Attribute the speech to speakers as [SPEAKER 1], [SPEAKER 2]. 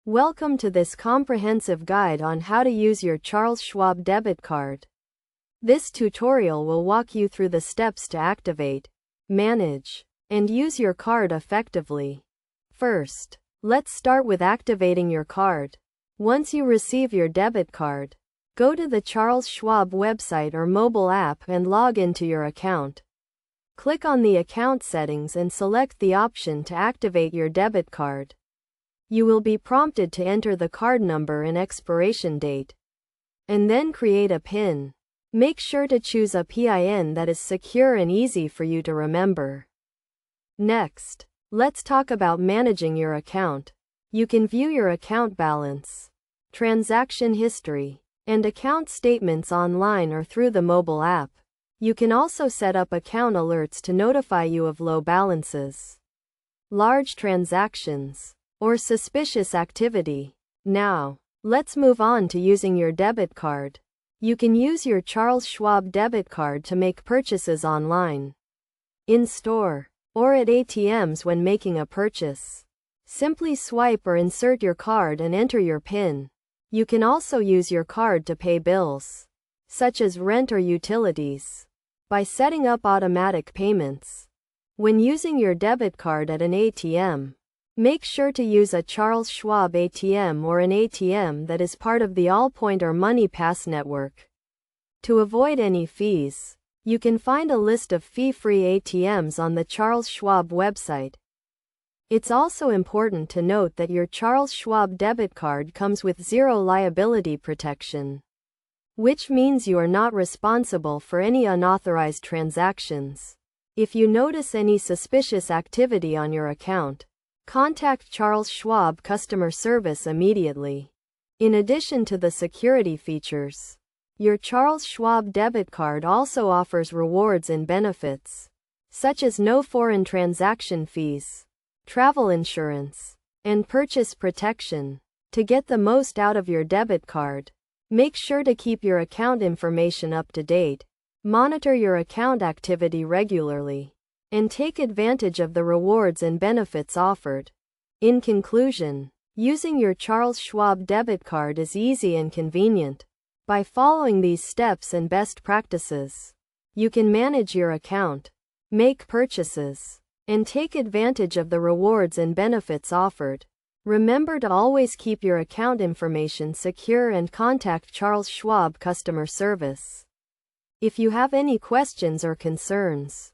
[SPEAKER 1] Welcome to this comprehensive guide on how to use your Charles Schwab debit card. This tutorial will walk you through the steps to activate, manage, and use your card effectively. First, let's start with activating your card. Once you receive your debit card, go to the Charles Schwab website or mobile app and log into your account. Click on the account settings and select the option to activate your debit card. You will be prompted to enter the card number and expiration date, and then create a PIN. Make sure to choose a PIN that is secure and easy for you to remember. Next, let's talk about managing your account. You can view your account balance, transaction history, and account statements online or through the mobile app. You can also set up account alerts to notify you of low balances, large transactions, or suspicious activity. Now, let's move on to using your debit card. You can use your Charles Schwab debit card to make purchases online, in-store, or at ATMs when making a purchase. Simply swipe or insert your card and enter your PIN. You can also use your card to pay bills, such as rent or utilities, by setting up automatic payments. When using your debit card at an ATM, make sure to use a Charles Schwab ATM or an ATM that is part of the Allpoint or MoneyPass network. To avoid any fees, you can find a list of fee-free ATMs on the Charles Schwab website. It's also important to note that your Charles Schwab debit card comes with zero liability protection, which means you are not responsible for any unauthorized transactions. If you notice any suspicious activity on your account, contact Charles Schwab customer service immediately. In addition to the security features, your Charles Schwab debit card also offers rewards and benefits, such as no foreign transaction fees, travel insurance, and purchase protection. To get the most out of your debit card, make sure to keep your account information up to date, monitor your account activity regularly, and take advantage of the rewards and benefits offered. In conclusion, using your Charles Schwab debit card is easy and convenient. By following these steps and best practices, you can manage your account, make purchases, and take advantage of the rewards and benefits offered. Remember to always keep your account information secure and contact Charles Schwab customer service if you have any questions or concerns.